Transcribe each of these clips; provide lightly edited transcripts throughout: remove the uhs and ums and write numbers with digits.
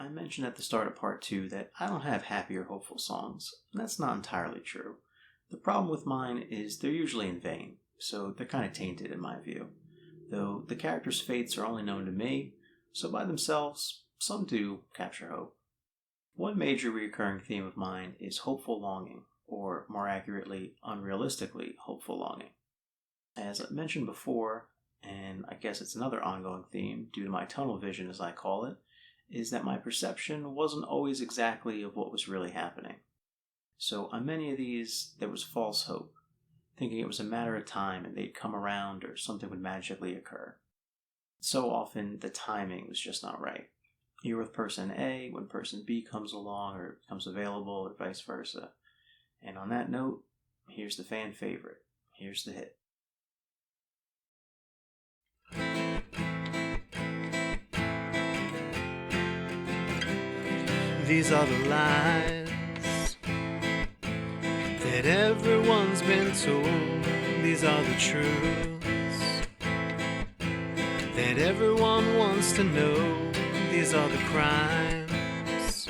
I mentioned at the start of part 2 that I don't have happy or hopeful songs, and that's not entirely true. The problem with mine is they're usually in vain, so they're kind of tainted in my view. Though the characters' fates are only known to me, so by themselves, some do capture hope. One major recurring theme of mine is hopeful longing, or more accurately, unrealistically hopeful longing. As I mentioned before, and I guess it's another ongoing theme due to my tunnel vision as I call it, is that my perception wasn't always exactly of what was really happening. So on many of these, there was false hope, thinking it was a matter of time and they'd come around or something would magically occur. So often, the timing was just not right. You're with person A when person B comes along or becomes available or vice versa. And on that note, here's the fan favorite. Here's the hit. These are the lies that everyone's been told. These are the truths that everyone wants to know. These are the crimes,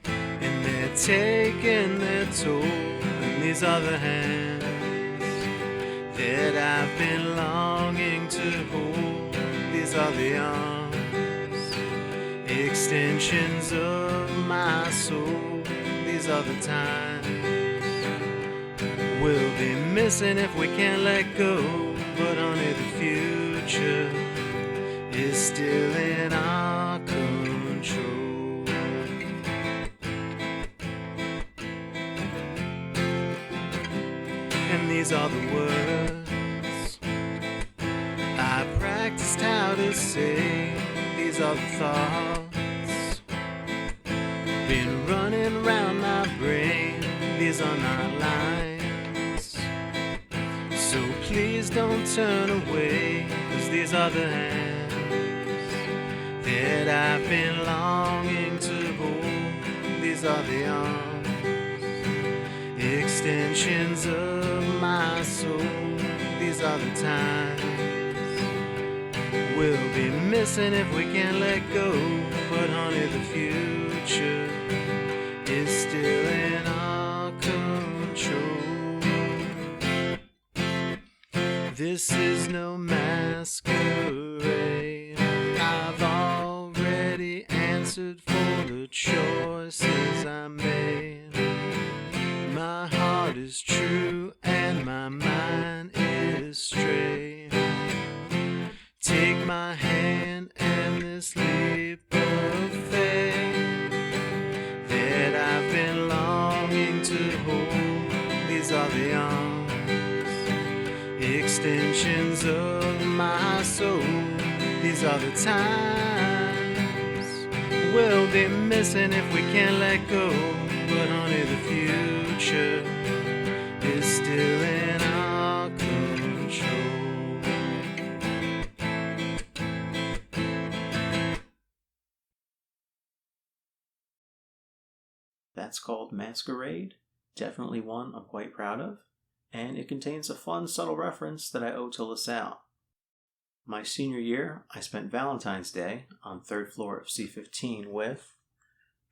and they're taking their toll. And these are the hands that I've been longing to hold. These are the arms, extensions of my soul. These are the times we'll be missing if we can't let go. But only the future is still in our control. And these are the words I practiced how to say. These are the thoughts been running round my brain. These are not lines, so please don't turn away. 'Cause these are the hands that I've been longing to hold. These are the arms, extensions of my soul. These are the times we'll be missing if we can't let go. But honey, the future is still in our control. This is no masquerade. I've already answered for the choices I made. My heart is true and my mind is straight. Take my hand and this leap of faith that I've been longing to hold. These are the arms, extensions of my soul. These are the times we'll be missing if we can't let go. But honey, the future is still in our control. That's called Masquerade, definitely one I'm quite proud of, and it contains a fun, subtle reference that I owe to LaSalle. My senior year, I spent Valentine's Day on 3rd floor of C15 with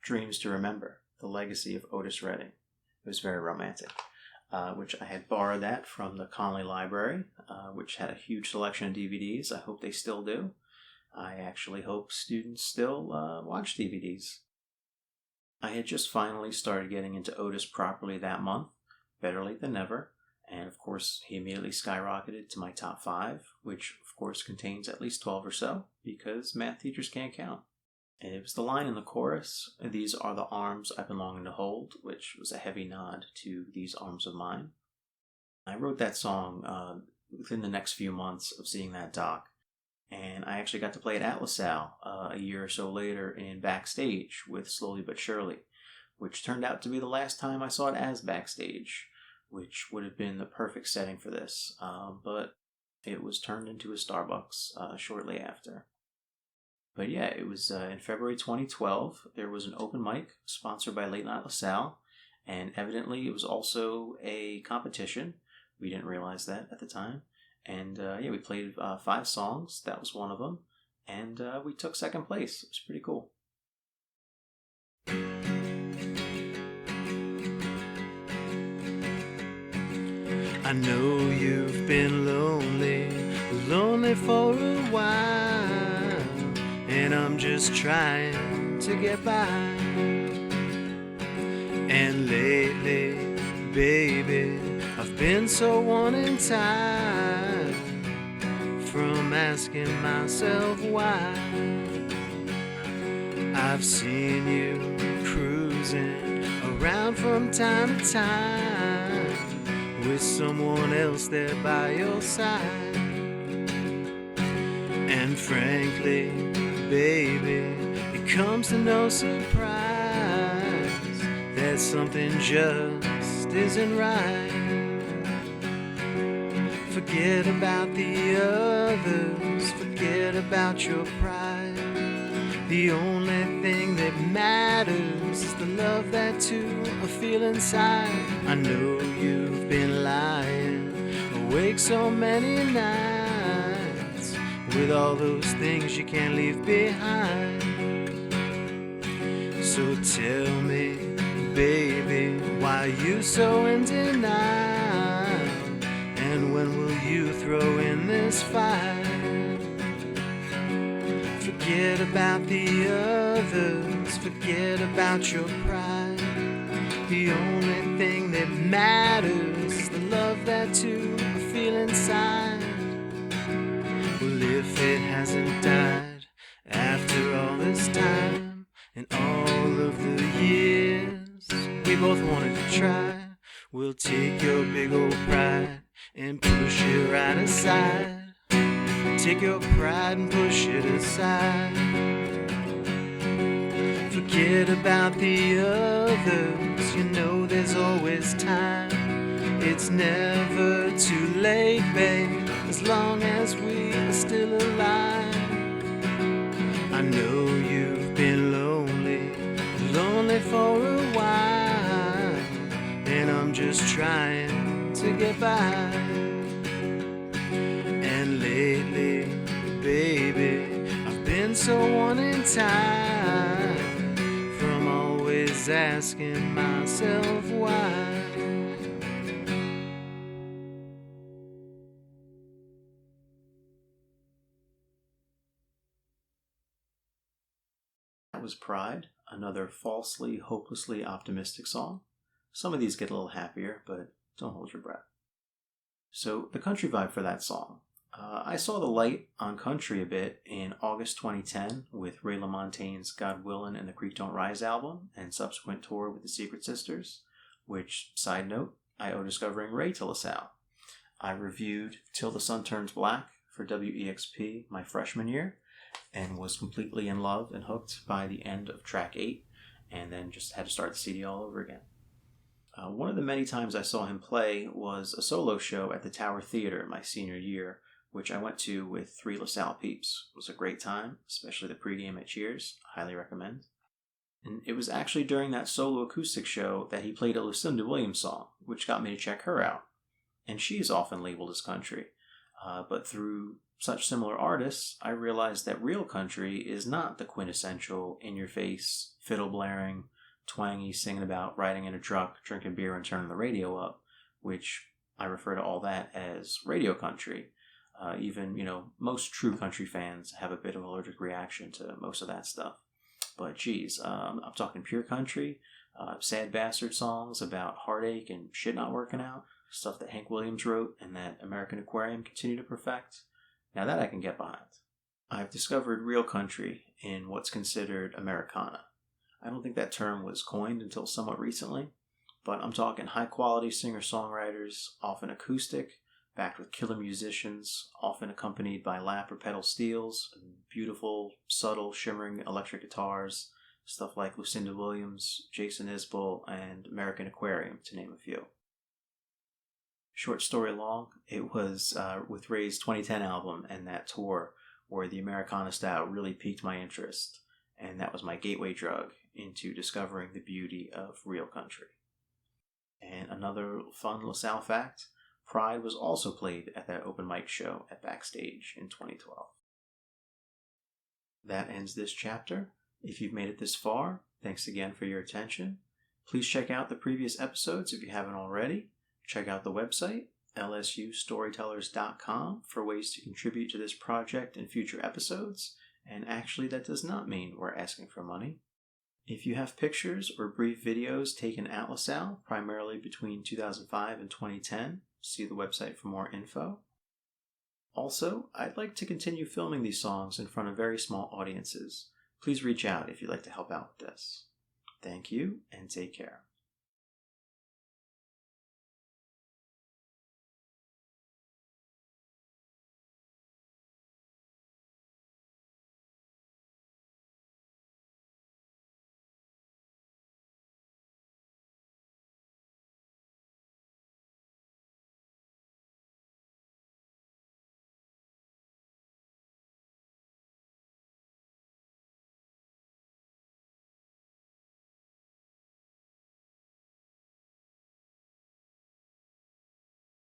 Dreams to Remember, the legacy of Otis Redding. It was very romantic, which I had borrowed that from the Conley Library, which had a huge selection of DVDs. I hope they still do. I actually hope students still watch DVDs. I had just finally started getting into Otis properly that month, better late than never, and of course he immediately skyrocketed to my top 5, which of course contains at least 12 or so, because math teachers can't count. And it was the line in the chorus, "These are the arms I've been longing to hold," which was a heavy nod to These Arms of Mine. I wrote that song within the next few months of seeing that doc, and I actually got to play it at LaSalle a year or so later in Backstage with Slowly But Surely, which turned out to be the last time I saw it as Backstage, which would have been the perfect setting for this, but it was turned into a Starbucks shortly after. But yeah, it was in February 2012. There was an open mic sponsored by Late Night LaSalle, and evidently it was also a competition. We didn't realize that at the time. And we played 5 songs. That was one of them. And we took second place. It was pretty cool. I know you've been lonely for a while, and I'm just trying to get by. And lately, baby, I've been so worn and tired from asking myself why. I've seen you cruising around from time to time with someone else there by your side. And frankly, baby, it comes to no surprise that something just isn't right. Forget about the others, forget about your pride. The only thing that matters is the love that you feel inside. I know you've been lying awake so many nights with all those things you can't leave behind. So tell me, baby, why are you so in denial? And when will you throw in this fight? Forget about the others, forget about your pride. The only thing that matters is the love that you feel inside. Well, if it hasn't died after all this time and all of the years we both wanted to try, we'll take your big old pride and push it right aside. Take your pride and push it aside. Forget about the others, you know there's always time. It's never too late, babe, as long as we are still alive. I know you've been lonely for a while, and I'm just trying to get by. And lately, baby, I've been so worn and tired from always asking myself why. That was Pride, another falsely, hopelessly optimistic song. Some of these get a little happier, but don't hold your breath. So, the country vibe for that song. I saw the light on country a bit in August 2010 with Ray LaMontagne's God Willin' and the Creek Don't Rise album and subsequent tour with the Secret Sisters, which, side note, I owe discovering Ray to LaSalle. I reviewed Till the Sun Turns Black for WEXP my freshman year and was completely in love and hooked by the end of track 8, and then just had to start the CD all over again. One of the many times I saw him play was a solo show at the Tower Theater my senior year, which I went to with 3 LaSalle peeps. It was a great time, especially the pregame at Cheers. Highly recommend. And it was actually during that solo acoustic show that he played a Lucinda Williams song, which got me to check her out. And she's often labeled as country, but through such similar artists, I realized that real country is not the quintessential, in-your-face, fiddle-blaring, twangy singing about riding in a truck, drinking beer, and turning the radio up, which I refer to all that as radio country. Even, most true country fans have a bit of an allergic reaction to most of that stuff. But geez, I'm talking pure country, sad bastard songs about heartache and shit not working out, stuff that Hank Williams wrote and that American Aquarium continued to perfect. Now that I can get behind. I've discovered real country in what's considered Americana. I don't think that term was coined until somewhat recently, but I'm talking high-quality singer-songwriters, often acoustic, backed with killer musicians, often accompanied by lap or pedal steels, and beautiful, subtle, shimmering electric guitars, stuff like Lucinda Williams, Jason Isbell, and American Aquarium, to name a few. Short story long, it was with Ray's 2010 album and that tour where the Americana style really piqued my interest, and that was my gateway drug into discovering the beauty of real country. And another fun LaSalle fact, Pride was also played at that open mic show at Backstage in 2012. That ends this chapter. If you've made it this far, thanks again for your attention. Please check out the previous episodes if you haven't already. Check out the website, lsustorytellers.com for ways to contribute to this project and future episodes, and actually that does not mean we're asking for money. If you have pictures or brief videos taken at LaSalle, primarily between 2005 and 2010, see the website for more info. Also, I'd like to continue filming these songs in front of very small audiences. Please reach out if you'd like to help out with this. Thank you, and take care.